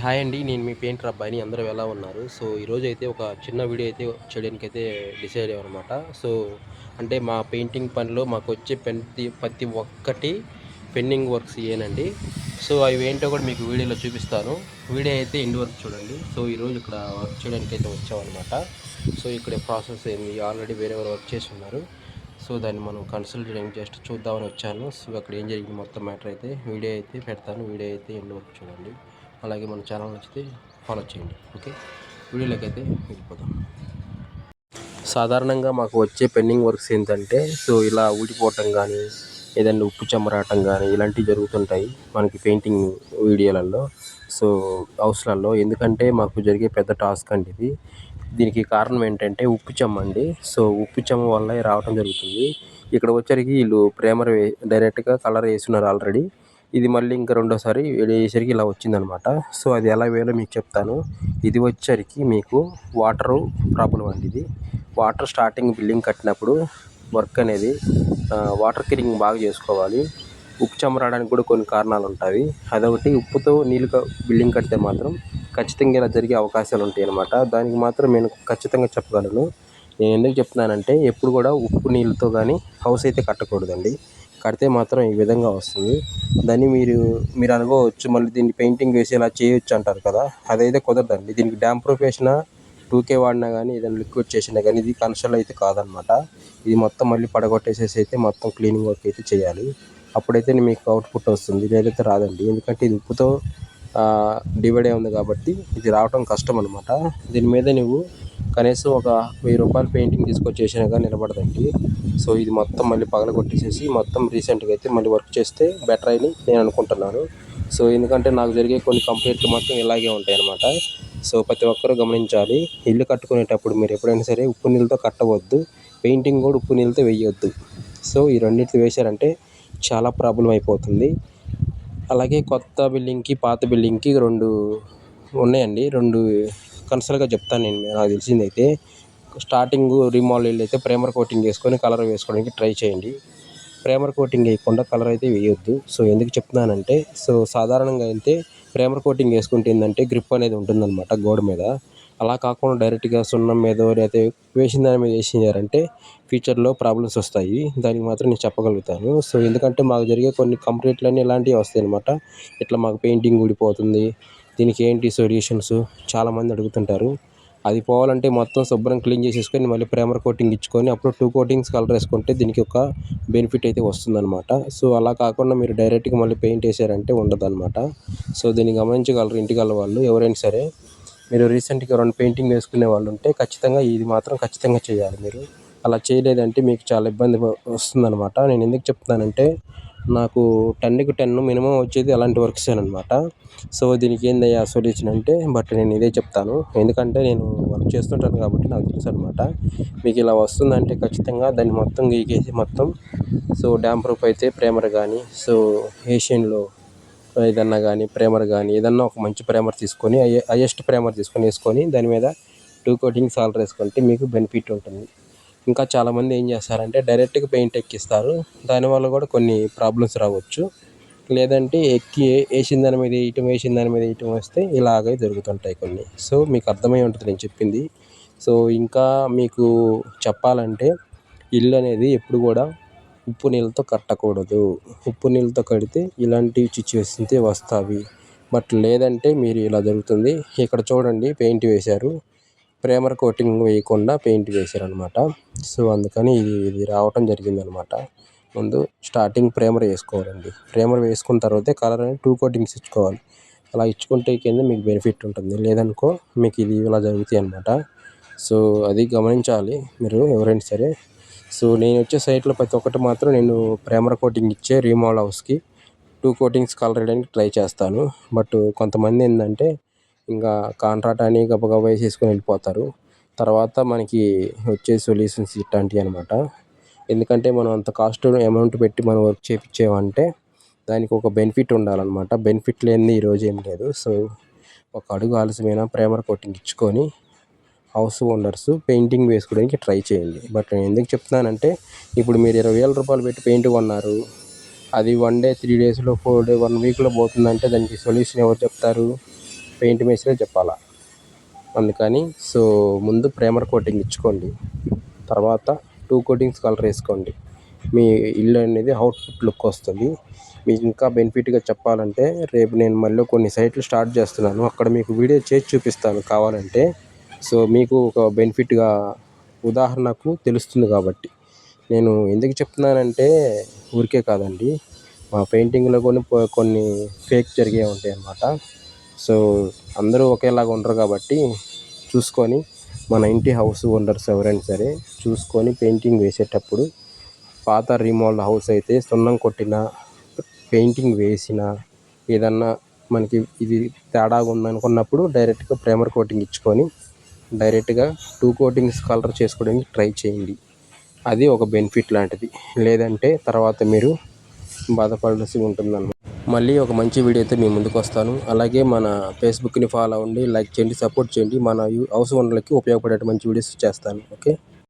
Hi అండి. నేను మీ painter అబ్బాయిని. అందరూ ఎలా ఉన్నారు? సో, ఈరోజైతే ఒక చిన్న వీడియో అయితే చేయడానికైతే డిసైడ్ అయ్యామనమాట. సో, అంటే మా పెయింటింగ్ పనిలో మాకొచ్చే ప్రతి ఒక్కటి పెండింగ్ వర్క్స్ ఇయేనండి. సో, అవేంటో కూడా మీకు వీడియోలో చూపిస్తాను. వీడియో అయితే ఎండ్ వరకు చూడండి. సో, ఈరోజు ఇక్కడ వర్క్ చేయడానికైతే వచ్చామనమాట. సో, ఇక్కడ ప్రాసెస్ ఏంది, ఆల్రెడీ వేరెవరో వర్క్ చేసి ఉన్నారు. సో, దాన్ని మనం కన్సల్ట్ చేయడానికి జస్ట్ చూద్దామని వచ్చాను. సో, అక్కడ ఏం జరిగింది మొత్తం మ్యాటర్ అయితే వీడియో అయితే పెడతాను. వీడియో అయితే ఎండ్ వరకు చూడండి. అలాగే మన ఛానల్ నచ్చితే ఫాలో చేయండి. ఓకే, వీడియోలోకి అయితే వెళ్ళిపోదాం. సాధారణంగా మాకు వచ్చే పెండింగ్ వర్క్స్ ఏంటంటే, సో ఇలా ఊడిపోవటం కానీ, ఏదైనా ఉప్పు చెమ్మరాటం కానీ ఇలాంటివి జరుగుతుంటాయి మనకి పెయింటింగ్ వీడియోలలో, సో హౌస్లలో. ఎందుకంటే మాకు జరిగే పెద్ద టాస్క్ అండి ఇది. దీనికి కారణం ఏంటంటే ఉప్పు చెమ్మ అండి. సో ఉప్పు చెమ్మ వల్ల రావటం జరుగుతుంది. ఇక్కడ వచ్చరికి వీళ్ళు ప్రైమర్ డైరెక్ట్గా కలర్ వేస్తున్నారు ఆల్రెడీ. ఇది మళ్ళీ ఇంకా రెండోసారి వేసేసరికి ఇలా వచ్చిందనమాట. సో అది ఎలా వేయాలో మీకు చెప్తాను. ఇది వచ్చరికి మీకు వాటరు ప్రాబ్లం అండి. ఇది వాటర్ స్టార్టింగ్ బిల్డింగ్ కట్టినప్పుడు వర్క్ అనేది వాటర్ క్లీనింగ్ బాగా చేసుకోవాలి. ఉప్పు చెమరాడానికి కూడా కొన్ని కారణాలు ఉంటాయి. అదొకటి, ఉప్పుతో నీళ్ళు బిల్డింగ్ కడితే మాత్రం ఖచ్చితంగా ఇలా జరిగే అవకాశాలు ఉంటాయి అన్నమాట. దానికి మాత్రం నేను ఖచ్చితంగా చెప్పగలను. నేను ఎందుకు చెప్తున్నానంటే, ఎప్పుడు కూడా ఉప్పు నీళ్ళతో కానీ హౌస్ అయితే కట్టకూడదండి. కడితే మాత్రం ఈ విధంగా వస్తుంది. దాన్ని మీరు అనుకోవచ్చు, మళ్ళీ దీన్ని పెయింటింగ్ వేసి ఇలా చేయొచ్చు అంటారు కదా. అదైతే కుదరదండి. దీనికి డ్యామ్ ప్రూఫ్ వేసినా 2K వాడినా కానీ, ఏదైనా లిక్విడ్ చేసినా కానీ ఇది కన్స్ట్రల్ అయితే కాదనమాట. ఇది మొత్తం మళ్ళీ పడగొట్టేసేసి అయితే మొత్తం క్లీనింగ్ వర్క్ అయితే చేయాలి. అప్పుడైతే మీకు అవుట్పుట్ వస్తుంది, లేదైతే రాదండి. ఎందుకంటే ఇది ఉప్పుతో డివైడ్ అయి ఉంది కాబట్టి ఇది రావటం కష్టం అనమాట. దీని మీద నువ్వు కనీసం ఒక 1000 రూపాయలు పెయింటింగ్ తీసుకొచ్చేసినా కానీ నిలబడదండి. సో ఇది మొత్తం మళ్ళీ పగలగొట్టేసేసి మొత్తం రీసెంట్గా అయితే మళ్ళీ వర్క్ చేస్తే బెటర్ అని నేను అనుకుంటున్నాను. సో ఎందుకంటే నాకు జరిగే కొన్ని కంప్లైంట్లు మొత్తం ఇలాగే ఉంటాయి అన్నమాట. సో ప్రతి ఒక్కరూ గమనించాలి. ఇల్లు కట్టుకునేటప్పుడు మీరు ఎప్పుడైనా సరే ఉప్పు నీళ్ళతో కట్టవద్దు, పెయింటింగ్ కూడా ఉప్పు నీళ్ళతో వేయొద్దు. సో ఈ రెండింటిని వేశారంటే చాలా ప్రాబ్లం అయిపోతుంది. అలాగే కొత్త బిల్డింగ్కి పాత బిల్డింగ్కి 2 ఉన్నాయండి. 2 కన్సల్ట్గా చెప్తాను నేను. నాకు తెలిసిందైతే స్టార్టింగ్ రీమోడల్ అయితే ప్రైమర్ కోటింగ్ వేసుకొని కలర్ వేసుకోవడానికి ట్రై చేయండి. ప్రైమర్ కోటింగ్ వేయకుండా కలర్ అయితే వేయొద్దు. సో ఎందుకు చెప్తున్నానంటే, సో సాధారణంగా అయితే ప్రైమర్ కోటింగ్ వేసుకుంటే ఏంటంటే గ్రిప్ అనేది ఉంటుందన్నమాట గోడ మీద. అలా కాకుండా డైరెక్ట్గా సున్నం మీదో లేకపోతే వేసిన దాని మీద వేసినారంటే ఫ్యూచర్లో ప్రాబ్లమ్స్ వస్తాయి. దానికి మాత్రం నేను చెప్పగలుగుతాను. సో ఎందుకంటే మాకు జరిగే కొన్ని కంప్లైంట్లన్నీ ఇలాంటివి వస్తాయి అన్నమాట. ఇట్లా మాకు పెయింటింగ్ ఊడిపోతుంది, దీనికి ఏంటి సొల్యూషన్స్ చాలామంది అడుగుతుంటారు. అది పోవాలంటే మొత్తం శుభ్రం క్లీన్ చేసేసుకొని మళ్ళీ ప్రైమర్ కోటింగ్ ఇచ్చుకొని అప్పుడు 2 కోటింగ్స్ కలర్ వేసుకుంటే దీనికి ఒక బెనిఫిట్ అయితే వస్తుందన్నమాట. సో అలా కాకుండా మీరు డైరెక్ట్గా మళ్ళీ పెయింట్ వేసారంటే ఉండదన్నమాట. సో దీన్ని గమనించగలరు ఇంటిగల వాళ్ళు ఎవరైనా సరే. మీరు రీసెంట్గా 2 పెయింటింగ్ వేసుకునే వాళ్ళు ఉంటే ఖచ్చితంగా ఇది మాత్రం ఖచ్చితంగా చేయాలి మీరు. అలా చేయలేదంటే మీకు చాలా ఇబ్బంది వస్తుందన్నమాట. నేను ఎందుకు చెప్తున్నానంటే, నాకు 10కి 10 మినిమం వచ్చేది అలాంటి వర్క్సేనమాట. సో దీనికి ఏందయ్యా సొల్యూషన్ అంటే, బట్ నేను ఇదే చెప్తాను. ఎందుకంటే నేను వర్క్ చేస్తుంటాను కాబట్టి నాకు తెలుసు అనమాట. మీకు ఇలా వస్తుందంటే ఖచ్చితంగా దాన్ని మొత్తం గీకేసి మొత్తం, సో డ్యామ్ ప్రూఫ్ అయితే ప్రైమర్ కానీ, సో ఏషియన్లో ఏదన్నా కానీ ప్రైమర్ కానీ ఏదన్నా ఒక మంచి ప్రైమర్ తీసుకొని హైయెస్ట్ ప్రైమర్ తీసుకొని వేసుకొని దాని మీద 2 కోటింగ్స్ కలర్ వేసుకుంటే మీకు బెనిఫిట్ ఉంటుంది. ఇంకా చాలామంది ఏం చేస్తారంటే డైరెక్ట్గా పెయింట్ ఎక్కిస్తారు. దానివల్ల కూడా కొన్ని ప్రాబ్లమ్స్ రావచ్చు. లేదంటే వేసిన దాని మీద వేసిన దాని మీద వస్తే ఇలాగే జరుగుతుంటాయి కొన్ని. సో మీకు అర్థమై ఉంటుంది నేను చెప్పింది. సో ఇంకా మీకు చెప్పాలంటే, ఇల్లు అనేది ఎప్పుడు కూడా ఉప్పు నీళ్ళతో కట్టకూడదు. ఉప్పు నీళ్ళతో కడితే ఇలాంటి సిచ్యువేషన్స్ వస్తాయి. బట్ లేదంటే మీరు ఇలా జరుగుతుంది. ఇక్కడ చూడండి, పెయింట్ వేశారు, ప్రైమర్ కోటింగ్ వేయకుండా పెయింట్ వేశారనమాట. సో అందుకని ఇది రావటం జరిగిందనమాట. ముందు స్టార్టింగ్ ప్రైమర్ వేసుకోవాలండి. ప్రైమర్ వేసుకున్న తర్వాతే కలర్ అనేది 2 కోటింగ్స్ ఇచ్చుకోవాలి. అలా ఇచ్చుకుంటే కింద మీకు బెనిఫిట్ ఉంటుంది. లేదనుకో మీకు ఇది ఇలా జరుగుతాయి అన్నమాట. సో అది గమనించాలి మీరు ఎవరైనా సరే. సో నేను వచ్చే సైట్లో ప్రతి ఒక్కటి మాత్రం నేను ప్రైమర్ కోటింగ్ ఇచ్చే రీమోడల్ హౌస్కి 2 కోటింగ్స్ కలర్ వేయడానికి ట్రై చేస్తాను. బట్ కొంతమంది ఏంటంటే ఇంకా కాంట్రాక్ట్ అని గబగబా వేసేసుకొని వెళ్ళిపోతారు. తర్వాత మనకి వచ్చే సొల్యూషన్స్ ఇట్లాంటివి అనమాట. ఎందుకంటే మనం అంత కాస్ట్ అమౌంట్ పెట్టి మనం వర్క్ చేయించామంటే దానికి ఒక బెనిఫిట్ ఉండాలన్నమాట. బెనిఫిట్ లేనిది ఈరోజు ఏం లేదు. సో ఒక అడుగు ఆలస్యమైన ప్రైమర్ కోటింగ్ ఇచ్చుకొని హౌస్ ఓనర్స్ పెయింటింగ్ వేసుకోవడానికి ట్రై చేయండి. బట్ నేను ఎందుకు చెప్తున్నానంటే, ఇప్పుడు మీరు 20,000 రూపాయలు పెట్టి పెయింట్ కొన్నారు, అది 1 డే 3 డేస్లో 4 డే 1 వీక్లో పోతుందంటే దానికి సొల్యూషన్ ఎవరు చెప్తారు? పెయింట్ మేస్త్రే చెప్పాలా. అందుకని సో ముందు ప్రైమర్ కోటింగ్ ఇచ్చుకోండి, తర్వాత 2 కోటింగ్స్ కలర్ వేసుకోండి. మీ ఇల్లు అనేది అవుట్పుట్ లుక్ వస్తుంది. మీకు ఇంకా బెనిఫిట్గా చెప్పాలంటే రేపు నేను మళ్ళీ కొన్ని సైట్లు స్టార్ట్ చేస్తున్నాను, అక్కడ మీకు వీడియో చేసి చూపిస్తాను కావాలంటే. సో మీకు ఒక బెనిఫిట్గా ఉదాహరణకు తెలుస్తుంది కాబట్టి. నేను ఎందుకు చెప్తున్నానంటే ఊరికే కాదండి, మా పెయింటింగ్లో కొన్ని ఫేక్ జరిగే ఉంటాయి అన్నమాట. సో అందరూ ఒకేలాగా ఉండరు కాబట్టి చూసుకొని, మన ఇంటి హౌస్ ఓనర్స్ ఎవరైనా సరే చూసుకొని పెయింటింగ్ వేసేటప్పుడు, పాత రీమోడల్ హౌస్ అయితే సున్నం కొట్టిన, పెయింటింగ్ వేసిన, ఏదన్నా మనకి ఇది తేడాగా ఉందనుకున్నప్పుడు డైరెక్ట్గా ప్రైమర్ కోటింగ్ ఇచ్చుకొని డైరెక్ట్గా 2 కోటింగ్స్ కలర్ చేసుకోవడానికి ట్రై చేయండి. అది ఒక బెనిఫిట్ లాంటిది. లేదంటే తర్వాత మీరు బాధపడాల్సి ఉంటుందన్నమాట. మళ్ళీ ఒక మంచి వీడియోతో మీ ముందుకు వస్తాను. అలాగే మన ఫేస్బుక్ని ఫాలో అవ్వండి, లైక్ చేయండి, సపోర్ట్ చేయండి. మన హౌస్ ఓనర్లకి ఉపయోగపడే మంచి వీడియోస్ చేస్తాను. ఓకే.